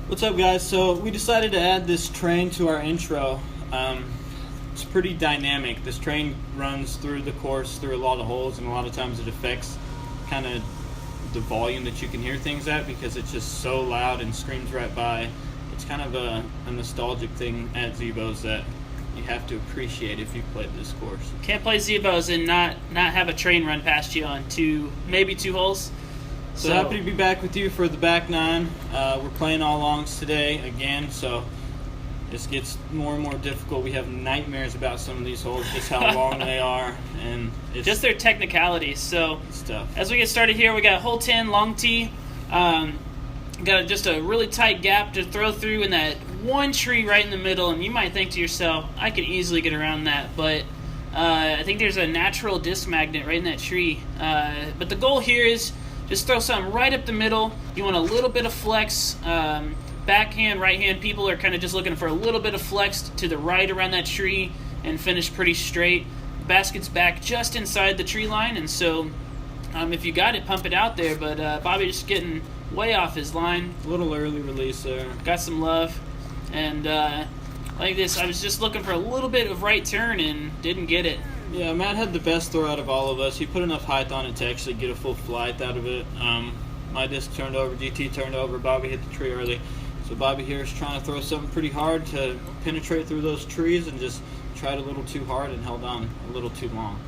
What's up, guys? So we decided to add this train to our intro. It's pretty dynamic. This train runs through the course, through a lot of holes, and a lot of times it affects kind of the volume that you can hear things at because it's just so loud and screams right by. It's kind of a nostalgic thing at Zebos that you have to appreciate if you played this course. Can't play Zebos and not have a train run past you on maybe two holes. So happy to be back with you for the back nine. We're playing all longs today again, so this gets more and more difficult. We have nightmares about some of these holes, just how long they are, and it's just their technicalities. So it's tough. As we get started here, we got hole 10, long tee. Got just a really tight gap to throw through in that one tree right in the middle, and you might think to yourself, I could easily get around that, but I think there's a natural disc magnet right in that tree. But the goal here is just throw something right up the middle. You want a little bit of flex. Backhand, right hand people are kind of just looking for a little bit of flex to the right around that tree and finish pretty straight. The basket's back just inside the tree line, and so if you got it, pump it out there. But Bobby just getting way off his line. A little early release there. Got some love. And like this, I was just looking for a little bit of right turn and didn't get it. Yeah, Matt had the best throw out of all of us. He put enough height on it to actually get a full flight out of it. My disc turned over, GT turned over, Bobby hit the tree early. So Bobby here is trying to throw something pretty hard to penetrate through those trees and just tried a little too hard and held on a little too long.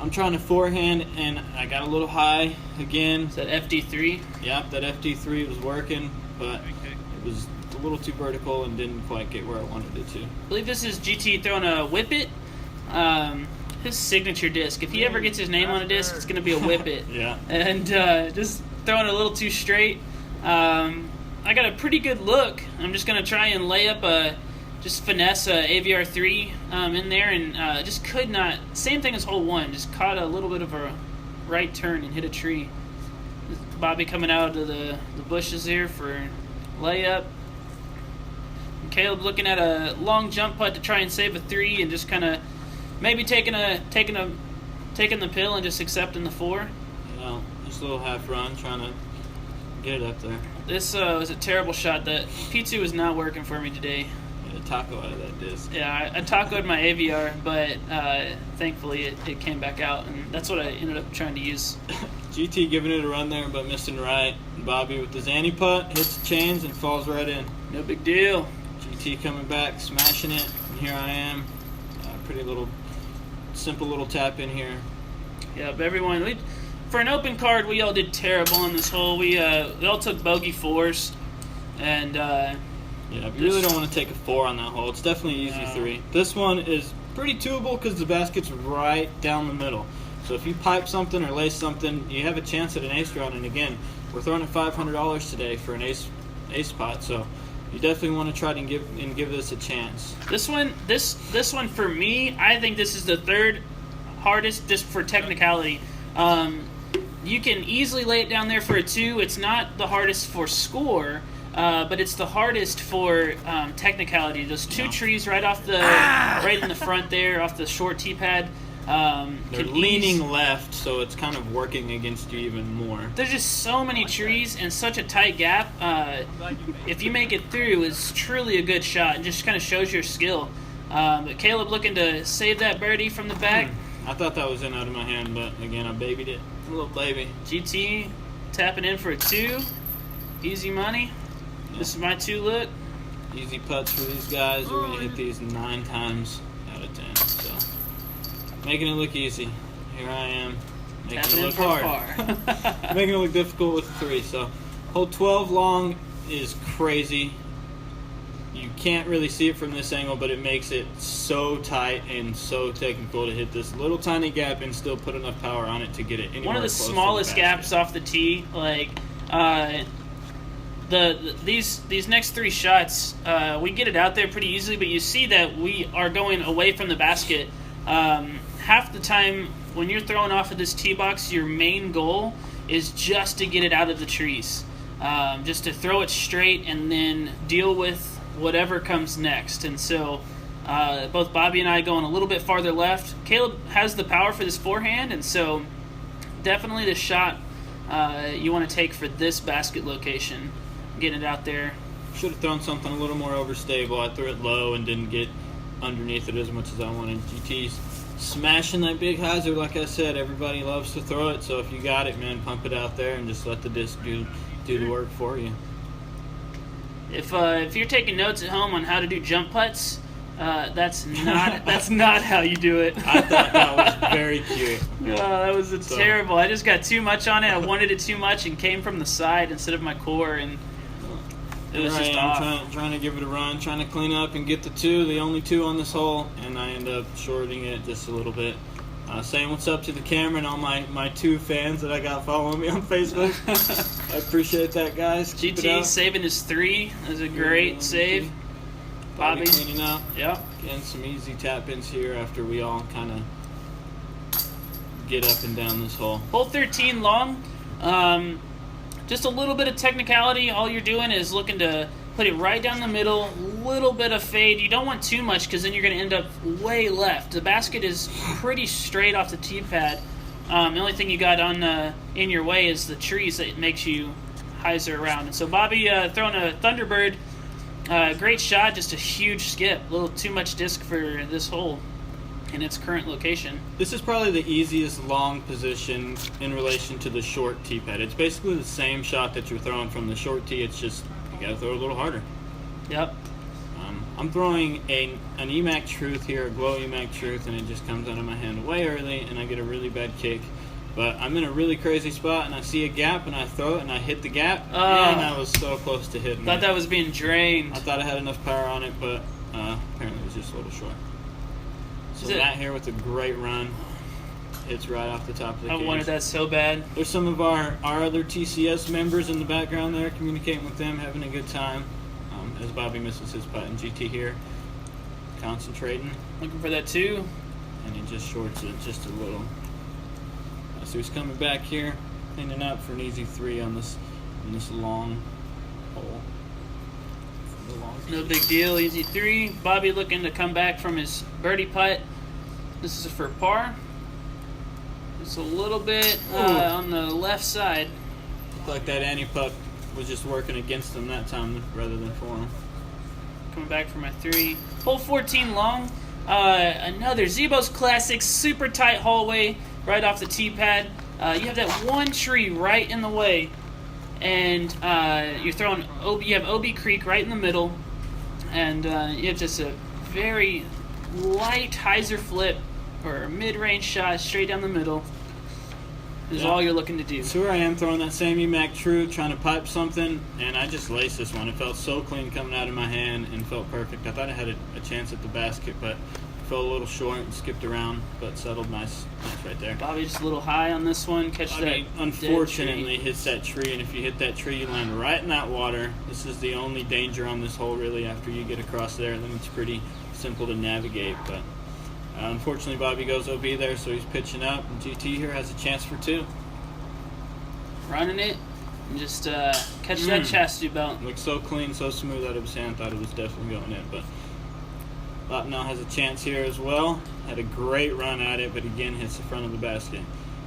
I'm trying to forehand, and I got a little high again. Is that FD3? Yep, that FD3 was working, but it was a little too vertical and didn't quite get where I wanted it to. I believe this is GT throwing a Whippet. His signature disc. If he ever gets his name on a disc, it's going to be a Whippet. Yeah. And just throwing a little too straight. I got a pretty good look. I'm just going to try and lay up just finesse AVR3 in there, and just could not. Same thing as hole one. Just caught a little bit of a right turn and hit a tree. Bobby coming out of the bushes here for layup. And Caleb looking at a long jump putt to try and save a three, and just kind of maybe taking the pill and just accepting the four. Yeah, just a little half run, trying to get it up there. This was a terrible shot. That P2 is not working for me today. A taco out of that disc. Yeah, I tacoed my AVR, but thankfully it came back out, and that's what I ended up trying to use. GT giving it a run there, but missing right. Bobby with the Zanny putt, hits the chains and falls right in. No big deal. GT coming back, smashing it, and here I am. Pretty little, simple little tap in here. Yeah, but everyone, for an open card, we all did terrible on this hole. We all took bogey fours, and yeah, you really don't want to take a 4 on that hole. It's definitely an easy 3. This one is pretty doable because the basket's right down the middle. So if you pipe something or lace something, you have a chance at an ace run. And again, we're throwing at $500 today for an ace pot. So you definitely want to try to give this a chance. This one for me, I think this is the third hardest just for technicality. You can easily lay it down there for a 2. It's not the hardest for score. But it's the hardest for technicality. Those two trees right off right in the front there, off the short tee pad. They're leaning left, so it's kind of working against you even more. There's just so many trees and such a tight gap. If you make it through, it's truly a good shot. It just kind of shows your skill. But Caleb looking to save that birdie from the back. I thought that was in out of my hand, but again, I babied it. A little baby. GT tapping in for a 2. Easy money. This is my 2 look. Easy putts for these guys. We're going to hit these 9 times out of 10. So, making it look easy. Here I am. Making it look hard. Making it look difficult with 3. So, hole 12 long is crazy. You can't really see it from this angle, but it makes it so tight and so technical to hit this little tiny gap and still put enough power on it to get it anywhere one of the close smallest to the basket. gaps off the tee. Like these next 3 shots, we get it out there pretty easily, but you see that we are going away from the basket. Half the time when you're throwing off of this tee box, your main goal is just to get it out of the trees, just to throw it straight and then deal with whatever comes next. And so both Bobby and I going a little bit farther left. Caleb has the power for this forehand, and so definitely the shot you want to take for this basket location. Getting it out there Should have thrown something a little more overstable. I threw it low and didn't get underneath it as much as I wanted. GT's smashing that big hyzer. Like I said, everybody loves to throw it, so if you got it, man, pump it out there and just let the disc do the work for you. If you're taking notes at home on how to do jump putts, that's not how you do it. I thought that was very cute. Oh, that was terrible. I just got too much on it. I wanted it too much and came from the side instead of my core, and it was just off. Trying to give it a run, trying to clean up and get the only two on this hole, and I end up shorting it just a little bit. Saying what's up to the camera and all my 2 fans that I got following me on Facebook. I appreciate that, guys. GT saving his 3. That was a great save. Bobby cleaning up. Yep. Getting some easy tap-ins here after we all kind of get up and down this hole. Hole 13 long. Just a little bit of technicality. All you're doing is looking to put it right down the middle, little bit of fade. You don't want too much because then you're going to end up way left. The basket is pretty straight off the tee pad. The only thing you got on in your way is the trees that makes you hyzer around. And so Bobby throwing a Thunderbird. Great shot, just a huge skip. A little too much disc for this hole in its current location. This is probably the easiest long position in relation to the short tee pad. It's basically the same shot that you're throwing from the short tee. It's just you got to throw a little harder. Yep. I'm throwing an EMAC Truth here, a Glow EMAC Truth, and it just comes out of my hand way early, and I get a really bad kick. But I'm in a really crazy spot, and I see a gap, and I throw it, and I hit the gap, and I was so close to hitting it. Thought that was being drained. I thought I had enough power on it, but apparently it was just a little short. So Matt here with a great run. Hits right off the top of the cage. I wanted that so bad. There's some of our other TCS members in the background there, communicating with them, having a good time. As Bobby misses his putt, and GT here concentrating. Looking for that 2. And he just shorts it just a little. So he's coming back here, cleaning up for an easy 3 on this long hole. No big deal, easy 3. Bobby looking to come back from his birdie putt. This is for par. Just a little bit on the left side. Looked like that anti-putt was just working against him that time rather than for him. Coming back for my 3. Hole 14 long. Another Zebo's Classic, super tight hallway right off the tee pad. You have that one tree right in the way, and you're throwing you have OB Creek right in the middle, and you have just a very light hyzer flip or a mid-range shot straight down the middle. Is all you're looking to do. So here I am throwing that same EMAC True, trying to pipe something, and I just laced this one. It felt so clean coming out of my hand and felt perfect. I thought I had a chance at the basket, but fell a little short and skipped around, but settled nice right there. Bobby just a little high on this one. That unfortunately hits that tree, and if you hit that tree, you land right in that water. This is the only danger on this hole, really. After you get across there, then it's pretty simple to navigate, but unfortunately, Bobby goes OB there, so he's pitching up, and GT here has a chance for 2. Running it, and just catch that chastity belt. Looks so clean, so smooth out of his hand. Thought it was definitely going in, but Loppnow has a chance here as well. Had a great run at it, but again hits the front of the basket.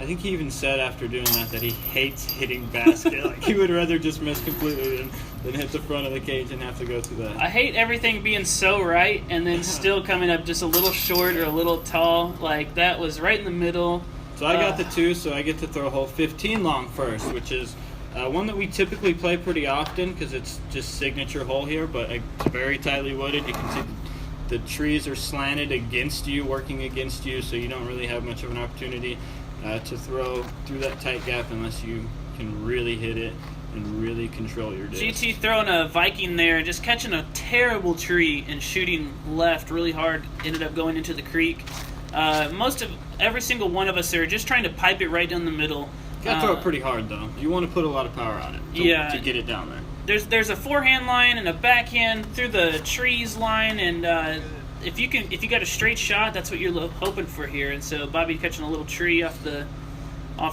I think he even said after doing that he hates hitting basket. Like he would rather just miss completely than hit the front of the cage and have to go through that. I hate everything being so right and then still coming up just a little short or a little tall. Like that was right in the middle. So I got the 2, so I get to throw hole 15 long first, which is one that we typically play pretty often because it's just signature hole here, but it's very tightly wooded. You can see the trees are slanted against you, working against you, so you don't really have much of an opportunity to throw through that tight gap unless you can really hit it and really control your disc. GT throwing a Viking there, just catching a terrible tree and shooting left really hard, ended up going into the creek. Every single one of us are just trying to pipe it right down the middle. You gotta throw it pretty hard though. You want to put a lot of power on it to get it down there. There's a forehand line and a backhand through the trees line, and if you got a straight shot, that's what you're hoping for here. And so Bobby catching a little tree off the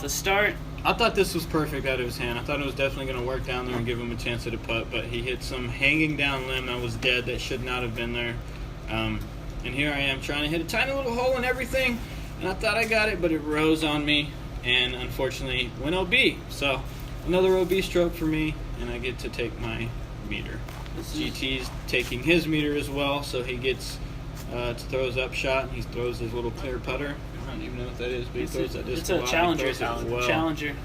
start. I thought this was perfect out of his hand. I thought it was definitely going to work down there and give him a chance at a putt, but he hit some hanging down limb that was dead that should not have been there. And here I am trying to hit a tiny little hole in everything, and I thought I got it, but it rose on me, and unfortunately went OB. So another OB stroke for me, and I get to take my meter. GT's taking his meter as well, so he gets to throw his upshot. He throws his little clear putter. I don't even know what that is, but he throws that disc. It's a Challenger. Challenger.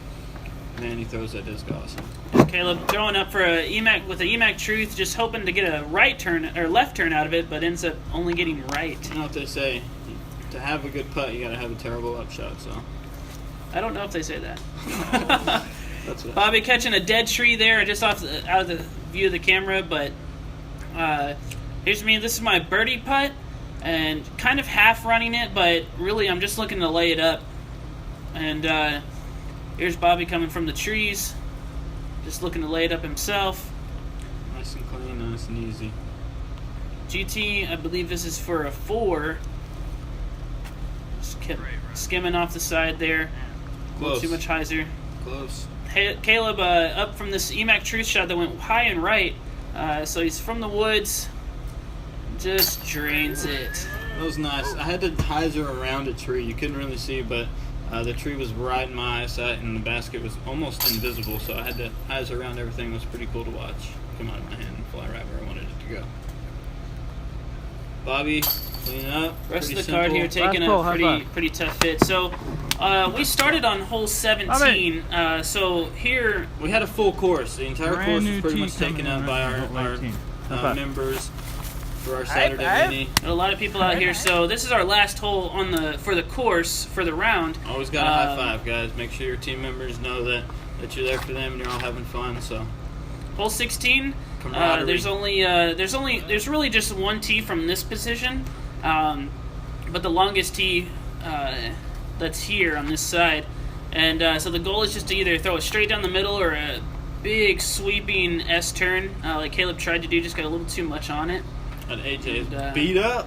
And he throws that disc awesome. Caleb throwing up for a EMAC with the EMAC Truth, just hoping to get a right turn or left turn out of it, but ends up only getting right. You know what they say? To have a good putt, you got to have a terrible upshot. So I don't know if they say that. That's what Bobby catching a dead tree there, just out of the view of the camera. But here's me. This is my birdie putt, and kind of half running it, but really I'm just looking to lay it up. And here's Bobby coming from the trees, just looking to lay it up himself. Nice and clean, nice and easy. GT, I believe this is for a 4. Just kept skimming off the side there. Close. Too much hyzer. Close. Caleb up from this EMAC Truth shot that went high and right. So he's from the woods. Just drains it. That was nice. I had to hyzer around a tree. You couldn't really see, but the tree was right in my eyesight, and the basket was almost invisible. So I had to hyzer around everything. It was pretty cool to watch. Come out of my hand and fly right where I wanted it to go. Bobby, clean up. Rest of the card here taking a pretty tough hit. So we started on hole 17. So here we had a full course. The entire course was pretty much taken up by our members for our Saturday mini. A lot of people out here. So this is our last hole for the course for the round. Always got a high five, guys. Make sure your team members know that you're there for them and you're all having fun. So hole 16. There's really just one tee from this position, but the longest tee that's here on this side, and so the goal is just to either throw it straight down the middle or a big sweeping S turn like Caleb tried to do, just got a little too much on it. An AJ beat up.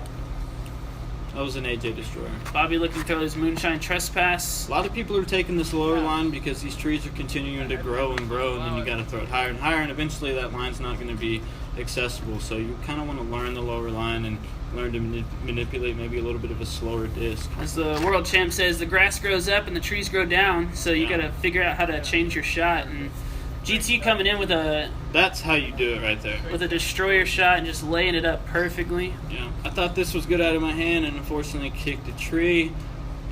That was an AJ destroyer. Bobby looking to throw his moonshine trespass. A lot of people are taking this lower line because these trees are continuing to grow and grow, and then you got to throw it higher and higher, and eventually that line's not going to be accessible. So you kind of want to learn the lower line and learn to manipulate maybe a little bit of a slower disc. As the world champ says, the grass grows up and the trees grow down, so you got to figure out how to change your shot. And GT coming in with that's how you do it right there. With a destroyer shot and just laying it up perfectly. Yeah, I thought this was good out of my hand, and unfortunately kicked the tree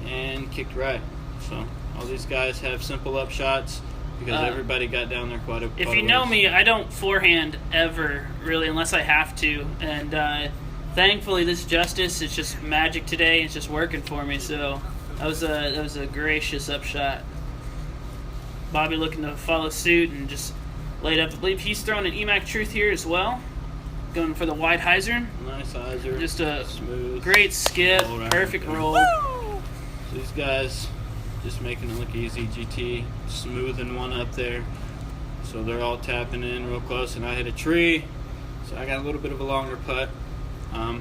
and kicked right. So all these guys have simple up shots because everybody got down there quite a If you know me, I don't forehand ever, really, unless I have to. And thankfully this Justice, it's just magic today. It's just working for me. So that was a gracious up shot. Bobby looking to follow suit and just laid up. I believe he's throwing an EMAC Truth here as well. Going for the wide hyzer. Nice hyzer. Just a smooth, great skip, perfect roll. So these guys just making it look easy. GT smoothing one up there. So they're all tapping in real close, and I hit a tree. So I got a little bit of a longer putt.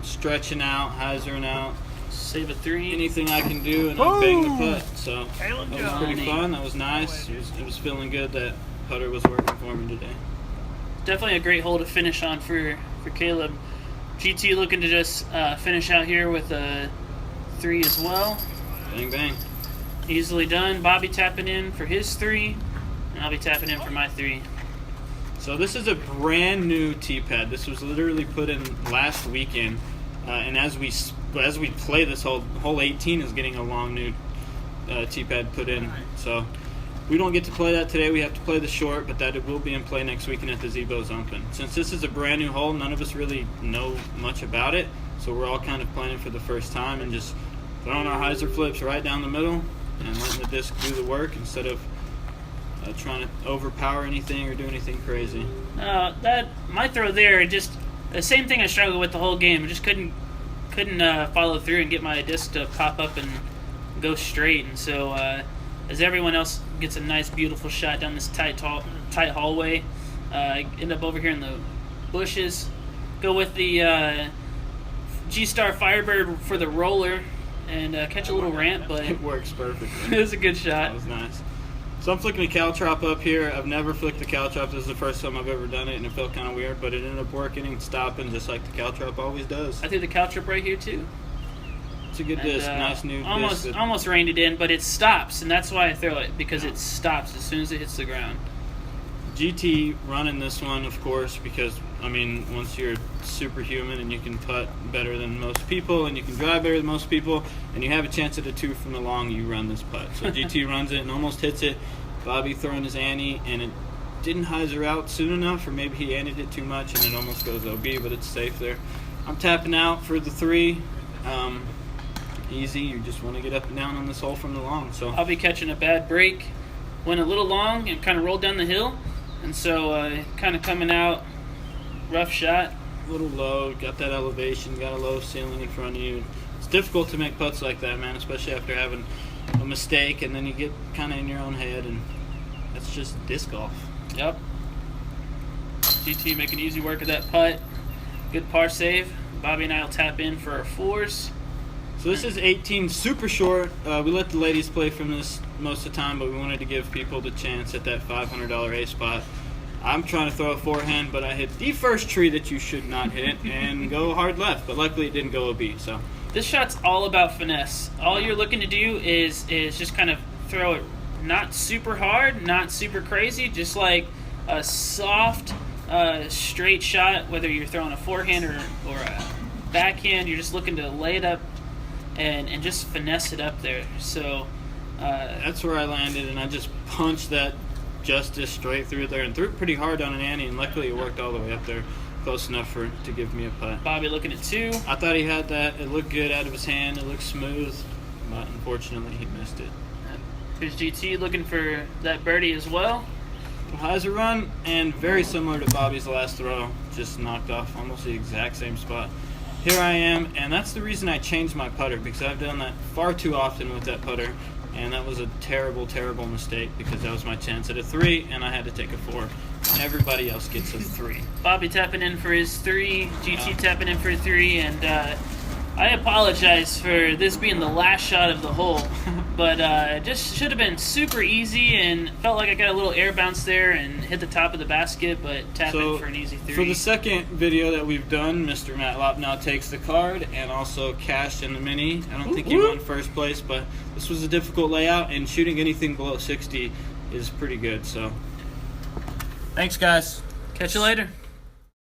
Stretching out, hyzering out. Save a 3. Anything I can do, and I bang the putt. So that was pretty fun. That was nice. It was feeling good that putter was working for me today. Definitely a great hole to finish on for Caleb. GT looking to just finish out here with a 3 as well. Bang, bang. Easily done. Bobby tapping in for his 3, and I'll be tapping in for my 3. So this is a brand new tee pad. This was literally put in last weekend, and as we play this hole 18 is getting a long new tee pad put in. So we don't get to play that today. We have to play the short, but that will be in play next weekend at the Zebo's Open. Since this is a brand new hole, none of us really know much about it, so we're all kind of playing for the first time and just throwing our hyzer flips right down the middle and letting the disc do the work instead of trying to overpower anything or do anything crazy. My throw there, just the same thing I struggled with the whole game. I just couldn't follow through and get my disc to pop up and go straight. And so as everyone else gets a nice, beautiful shot down this tight hallway, I end up over here in the bushes. Go with the G-Star Firebird for the roller and catch a little ramp, but it works perfectly. It was a good shot. That was nice. So I'm flicking a caltrop up here. I've never flicked a caltrop. This is the first time I've ever done it, and it felt kind of weird, but it ended up working and stopping just like the caltrop always does. I threw the caltrop right here too. It's a good disc, nice new disc. Almost reined it in, but it stops, and that's why I throw it, because it stops as soon as it hits the ground. GT running this one, of course, because, I mean, once you're superhuman and you can putt better than most people and you can drive better than most people and you have a chance at a 2 from the long, you run this putt. So GT runs it and almost hits it. Bobby throwing his ante, and it didn't hyzer out soon enough, or maybe he anted it too much and it almost goes OB, but it's safe there. I'm tapping out for the 3. Easy. You just want to get up and down on this hole from the long. So I'll be catching a bad break. Went a little long and kind of rolled down the hill, and so kind of coming out rough shot. A little low, got that elevation, got a low ceiling in front of you. It's difficult to make putts like that, man, especially after having a mistake, and then you get kind of in your own head, and that's just disc golf. Yep. GT making easy work of that putt. Good par save. Bobby and I will tap in for our 4s. So this is 18, super short. We let the ladies play from this most of the time, but we wanted to give people the chance at that $500 A spot. I'm trying to throw a forehand, but I hit the first tree that you should not hit and go hard left. But luckily it didn't go OB. So this shot's all about finesse. All you're looking to do is just kind of throw it not super hard, not super crazy, just like a soft, straight shot. Whether you're throwing a forehand or a backhand, you're just looking to lay it up and just finesse it up there. So that's where I landed, and I just punched that justice straight through there and threw it pretty hard on an ante, and luckily it worked all the way up there, close enough to give me a putt. Bobby looking at 2. I thought he had that. It looked good out of his hand. It looked smooth, but unfortunately he missed it. Here's GT looking for that birdie as well. Hyzer run, and very similar to Bobby's last throw, just knocked off almost the exact same spot. Here I am, and that's the reason I changed my putter, because I've done that far too often with that putter, and that was a terrible, terrible mistake, because that was my chance at a 3, and I had to take a 4. Everybody else gets a 3. Bobby tapping in for his 3, GT tapping in for a 3, and I apologize for this being the last shot of the hole, but just should have been super easy, and felt like I got a little air bounce there and hit the top of the basket, but tap in for an easy 3. For the second video that we've done, Mr. Matt Loppnow takes the card and also cashed in the mini. I don't think he won first place, but this was a difficult layout, and shooting anything below 60 is pretty good. So, thanks, guys. Catch you later.